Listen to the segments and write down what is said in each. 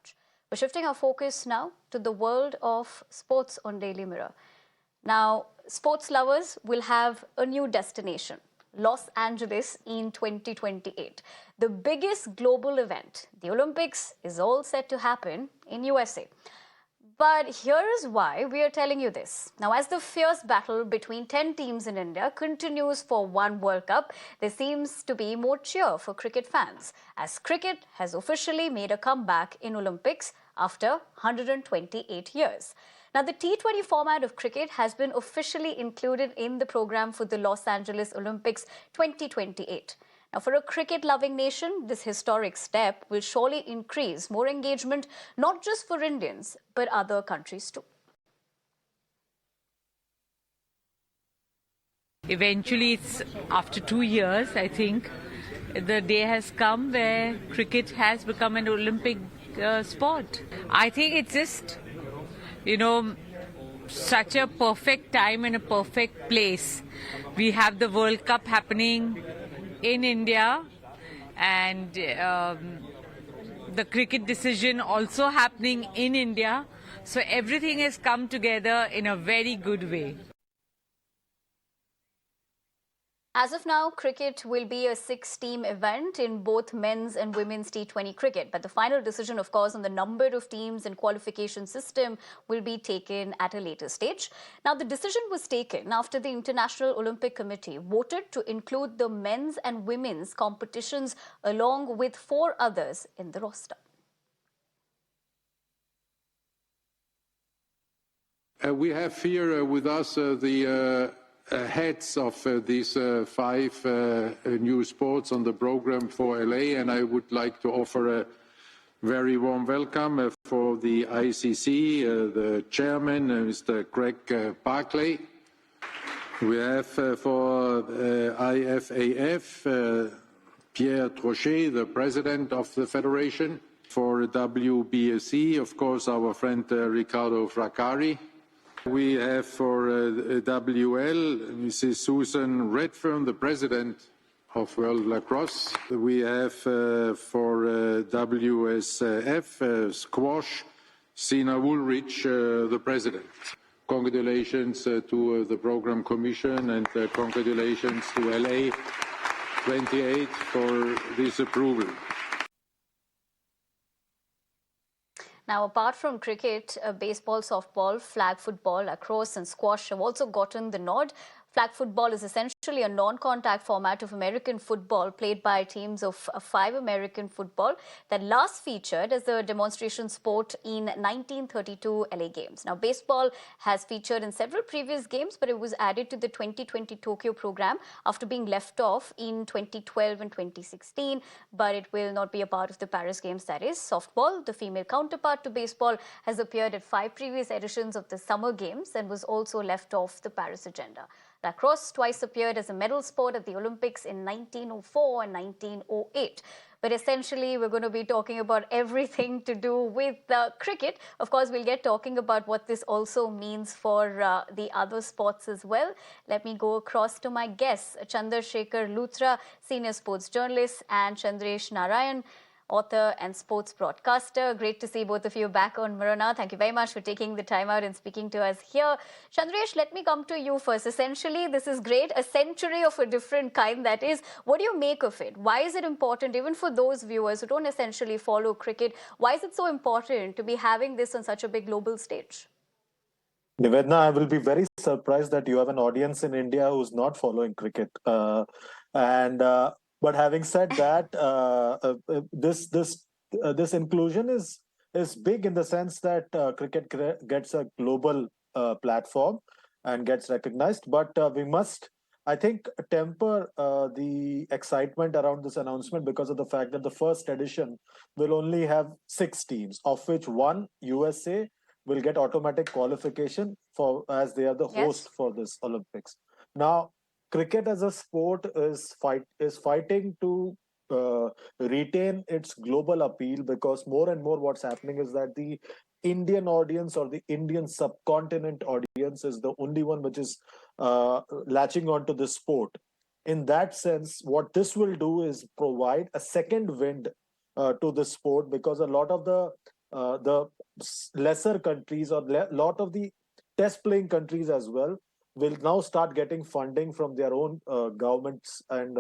March. We're shifting our focus now to the world of sports on Daily Mirror. Now, sports lovers will have a new destination, Los Angeles in 2028. The biggest global event, the Olympics, is all set to happen in USA. But here is why we are telling you this. Now, as the fierce battle between 10 teams in India continues for one World Cup, there seems to be more cheer for cricket fans, as cricket has officially made a comeback in Olympics after 128 years. Now, the T20 format of cricket has been officially included in the program for the Los Angeles Olympics 2028. Now, for a cricket-loving nation, this historic step will surely increase more engagement, not just for Indians, but other countries too. Eventually, it's after 2 years, I think, the day has come where cricket has become an Olympic sport. I think it's just, such a perfect time and a perfect place. We have the World Cup happening in India, and the cricket decision also happening in India. So everything has come together in a very good way. As of now, cricket will be a 6-team event in both men's and women's T20 cricket. But the final decision, of course, on the number of teams and qualification system will be taken at a later stage. Now, the decision was taken after the International Olympic Committee voted to include the men's and women's competitions along with 4 others in the roster. We have here with us the heads of these 5 new sports on the program for LA, and I would like to offer a very warm welcome for the ICC, the chairman, Mr. Greg Barclay. We have for IFAF, Pierre Trochet, the president of the federation. For WBSC, of course, our friend Riccardo Fraccari. We have for WL, Mrs. Susan Redfern, the president of World Lacrosse. We have for WSF, squash, Sina Woolrich, the president. Congratulations to the program commission, and congratulations to LA 28 for this approval. Now, apart from cricket, baseball, softball, flag football, lacrosse and squash have also gotten the nod. Flag football is essentially a non-contact format of American football played by teams of 5 American football that last featured as a demonstration sport in 1932 LA Games. Now, baseball has featured in several previous games, but it was added to the 2020 Tokyo program after being left off in 2012 and 2016, but it will not be a part of the Paris Games, that is. Softball, the female counterpart to baseball, has appeared at 5 previous editions of the Summer Games and was also left off the Paris agenda. Lacrosse twice appeared as a medal sport at the Olympics in 1904 and 1908. But essentially, we're going to be talking about everything to do with cricket. Of course, we'll get talking about what this also means for the other sports as well. Let me go across to my guests, Chandrasekhar Luthra, senior sports journalist, and Chandresh Narayan, author and sports broadcaster. Great to see both of you back on Mirror now. Thank you very much for taking the time out and speaking to us here. Chandresh, let me come to you first. Essentially, this is great. A century of a different kind, that is. What do you make of it? Why is it important, even for those viewers who don't essentially follow cricket? Why is it so important to be having this on such a big global stage? Nivedna, I will be very surprised that you have an audience in India who's not following cricket. But having said that, this inclusion is big in the sense that cricket gets a global platform and gets recognized. But we must, I think, temper the excitement around this announcement because of the fact that the first edition will only have 6 teams, of which 1, USA, will get automatic qualification for as they are the host for this Olympics. Now, cricket as a sport is fighting to retain its global appeal, because more and more what's happening is that the Indian audience or the Indian subcontinent audience is the only one which is latching onto this sport. In that sense, what this will do is provide a second wind to the sport, because a lot of the the lesser countries or lot of the test playing countries as well will now start getting funding from their own governments and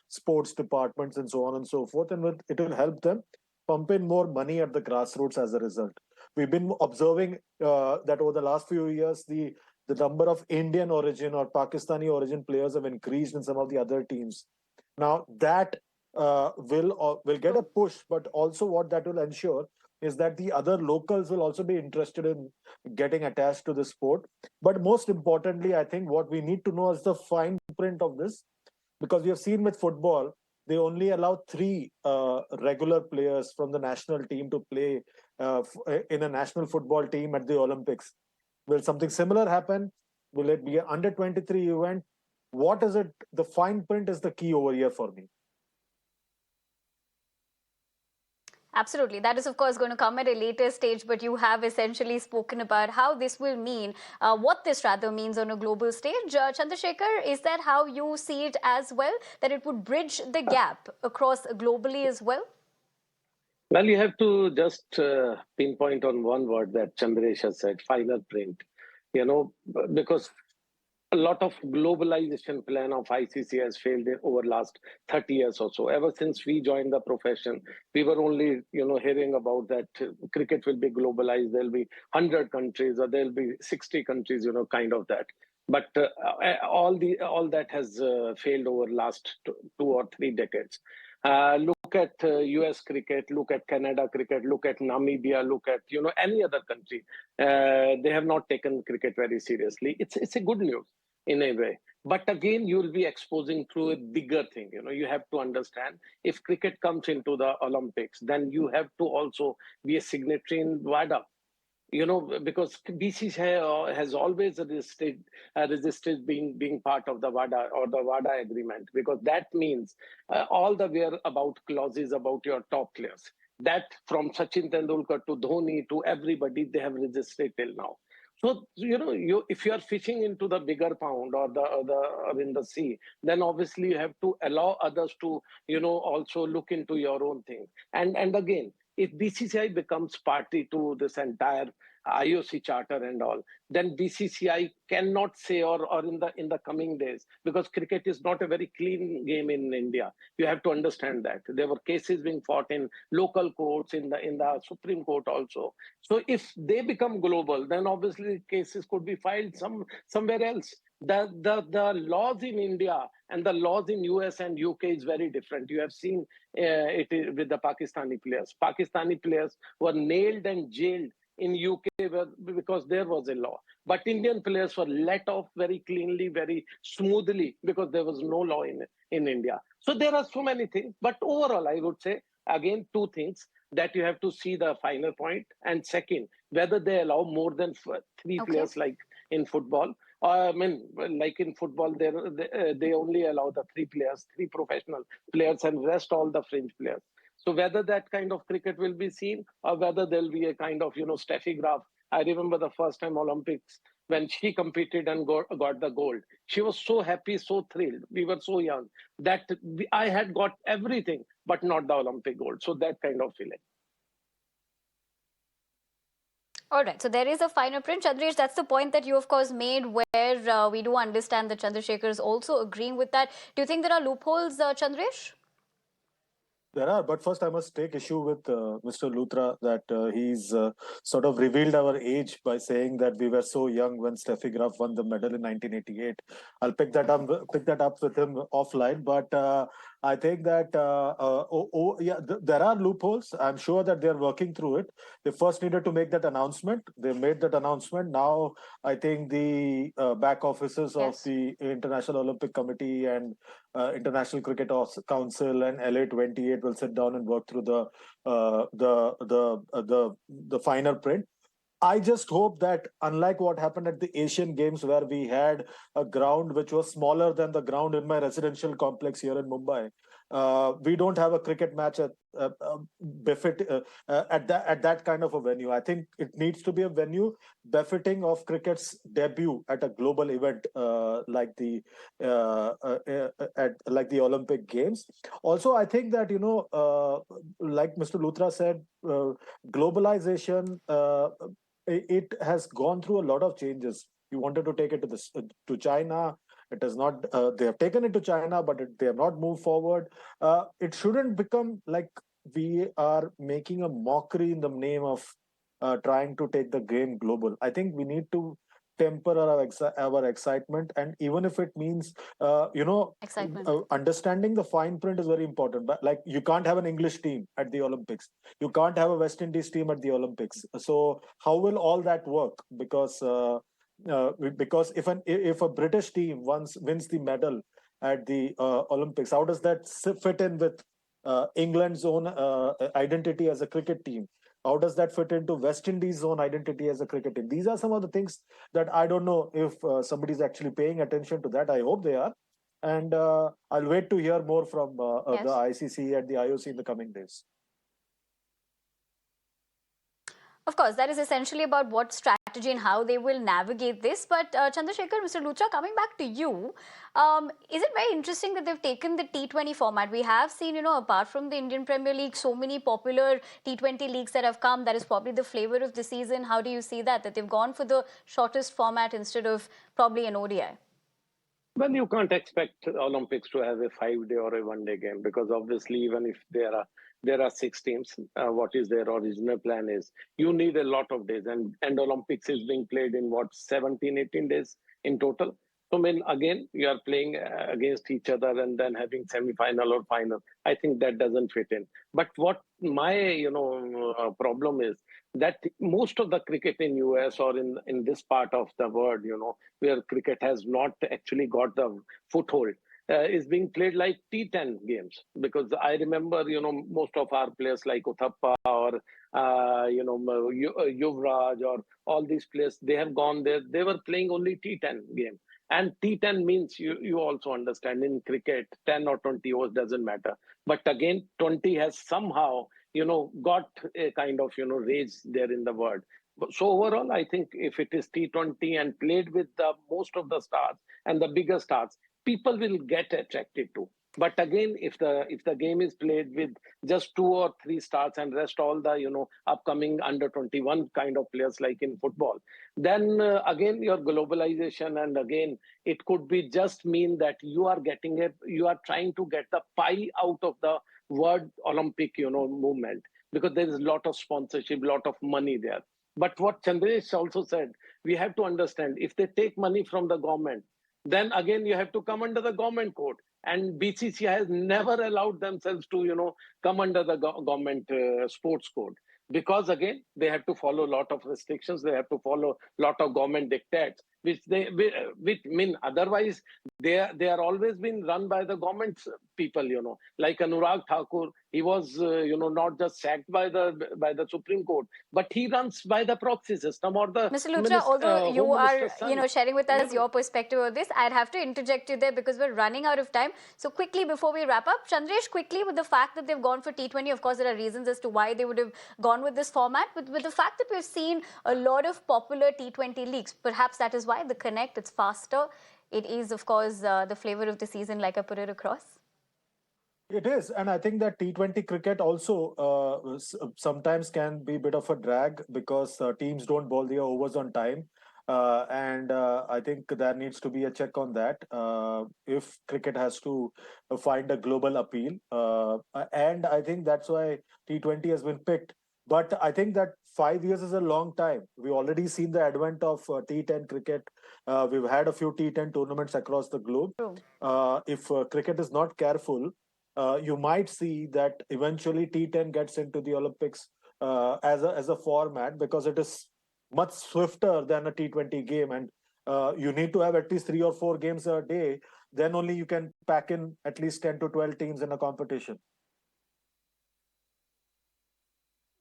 sports departments and so on and so forth, and it will help them pump in more money at the grassroots as a result. We've been observing that over the last few years, the number of Indian origin or Pakistani origin players have increased in some of the other teams. Now that will get a push, but also what that will ensure is that the other locals will also be interested in getting attached to the sport. But most importantly, I think what we need to know is the fine print of this, because we have seen with football, they only allow three regular players from the national team to play in a national football team at the Olympics. Will something similar happen? Will it be an under 23 event? What is it? The fine print is the key over here for me. Absolutely. That is, of course, going to come at a later stage, but you have essentially spoken about how this will mean, what this rather means on a global stage. Chandrasekhar, is that how you see it as well, that it would bridge the gap across globally as well? Well, you have to just pinpoint on one word that Chandresh has said, final print. Because a lot of globalization plan of ICC has failed over last 30 years or so. Ever since we joined the profession, we were only, hearing about that cricket will be globalized. There'll be 100 countries or there'll be 60 countries, kind of that. But all that has failed over last 2 or 3 decades. Look at US cricket, look at Canada cricket, look at Namibia, look at any other country. They have not taken cricket very seriously. It's a good news in a way. But again, you'll be exposing through a bigger thing. You have to understand, if cricket comes into the Olympics, then you have to also be a signatory in WADA. Because BCCI has always resisted being part of the WADA or the WADA agreement, because that means all the whereabout clauses about your top players. That from Sachin Tendulkar to Dhoni to everybody, they have resisted till now. So if you are fishing into the bigger pond or in the sea, then obviously you have to allow others to also look into your own thing. And again, if BCCI becomes party to this entire IOC charter and all, then BCCI cannot say, or in the coming days, because cricket is not a very clean game in India. You have to understand that there were cases being fought in local courts, in the Supreme Court also. So if they become global, then obviously cases could be filed somewhere else. The laws in India and the laws in US and UK is very different. You have seen it with the Pakistani players. Pakistani players were nailed and jailed in UK because there was a law. But Indian players were let off very cleanly, very smoothly, because there was no law in India. So there are so many things. But overall, I would say, again, two things that you have to see the final point. And second, whether they allow more than three players like in football. I mean, like in football, they only allow the three professional players, and rest all the fringe players. So whether that kind of cricket will be seen, or whether there'll be a kind of, Steffi Graf. I remember the first time Olympics, when she competed and got the gold. She was so happy, so thrilled. We were so young that I had got everything, but not the Olympic gold. So that kind of feeling. All right, so there is a finer print. Chandresh, that's the point that you, of course, made, where we do understand that Chandrasekhar is also agreeing with that. Do you think there are loopholes, Chandresh? There are, but first I must take issue with Mr. Luthra that he's sort of revealed our age by saying that we were so young when Steffi Graf won the medal in 1988. I'll pick that up with him offline, but I think that there are loopholes. I'm sure that they're working through it. They first needed to make that announcement. They made that announcement. Now I think the back offices of the International Olympic Committee and International Cricket Council and LA28 will sit down and work through the finer print. I just hope that, unlike what happened at the Asian Games, where we had a ground which was smaller than the ground in my residential complex here in Mumbai, we don't have a cricket match at that kind of a venue. I think it needs to be a venue befitting of cricket's debut at a global event like the Olympic Games. Also, I think that like Mr. Luthra said, globalization it has gone through a lot of changes. You wanted to take it to China. It has not. They have taken it to China, but they have not moved forward. It shouldn't become like we are making a mockery in the name of trying to take the game global. I think we need to temper our excitement, and even if it means, Excitement. understanding the fine print is very important. But like, you can't have an English team at the Olympics. You can't have a West Indies team at the Olympics. So how will all that work? Because if a British team once wins the medal at the Olympics, how does that fit in with England's own identity as a cricket team? How does that fit into West Indies' own identity as a cricket team? These are some of the things that I don't know if somebody's actually paying attention to that. I hope they are. And I'll wait to hear more from Yes. the ICC and the IOC in the coming days. Of course, that is essentially about what strategy and how they will navigate this. But Chandrasekhar, Mr. Luthra, coming back to you, is it very interesting that they've taken the T20 format? We have seen, apart from the Indian Premier League, so many popular T20 leagues that have come. That is probably the flavor of the season. How do you see that they've gone for the shortest format instead of probably an ODI? Well, you can't expect Olympics to have a 5-day or a 1-day game, because obviously, even if there are 6 teams, what is their original plan is you need a lot of days, and Olympics is being played in 17, 18 days in total. So, I mean, again, you are playing against each other and then having semi-final or final. I think that doesn't fit in. But what my problem is that most of the cricket in US or in this part of the world, where cricket has not actually got the foothold, is being played like T10 games. Because I remember, most of our players like Uthappa or, Yuvraj or all these players, they have gone there. They were playing only T10 game. And T10 means you also understand in cricket, 10 or 20 overs doesn't matter. But again, 20 has somehow, got a kind of, rage there in the world. So overall, I think if it is T20 and played with the most of the stars and the bigger stars, people will get attracted to. But again, if the game is played with just 2 or 3 stars and rest all the upcoming under 21 kind of players like in football, then again your globalization, and again it could be just mean that you are trying to get the pie out of the world Olympic movement, because there is a lot of sponsorship, lot of money there. But what Chandresh also said, we have to understand, if they take money from the government, then again you have to come under the government code. And BCCI has never allowed themselves to, come under the government sports code, because again they have to follow a lot of restrictions. They have to follow a lot of government dictates, which mean otherwise they are always been run by the government people. Like Anurag Thakur, he was not just sacked by the Supreme Court, but he runs by the proxy system or the Mr. Luthra, although you Home are, Minister's son. sharing with us your perspective of this, I'd have to interject you there because we're running out of time. So quickly, before we wrap up, Chandresh, quickly, with the fact that they've gone for T20, of course, there are reasons as to why they would have gone with this format. But with the fact that we've seen a lot of popular T20 leagues, perhaps that is why the connect, it's faster. It is, of course, the flavor of the season, like I put it across. It is, and I think that T20 cricket also sometimes can be a bit of a drag because teams don't bowl their overs on time. And I think there needs to be a check on that if cricket has to find a global appeal. And I think that's why T20 has been picked. But I think that 5 years is a long time. We've already seen the advent of T10 cricket. We've had a few T10 tournaments across the globe. If cricket is not careful, you might see that eventually T10 gets into the Olympics as a format, because it is much swifter than a T20 game, and you need to have at least 3 or 4 games a day. Then only you can pack in at least 10 to 12 teams in a competition.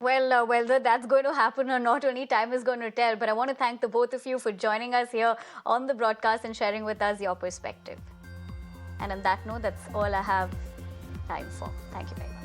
Well, whether that's going to happen or not, only time is going to tell. But I want to thank the both of you for joining us here on the broadcast and sharing with us your perspective. And on that note, that's all I have time for. Thank you very much.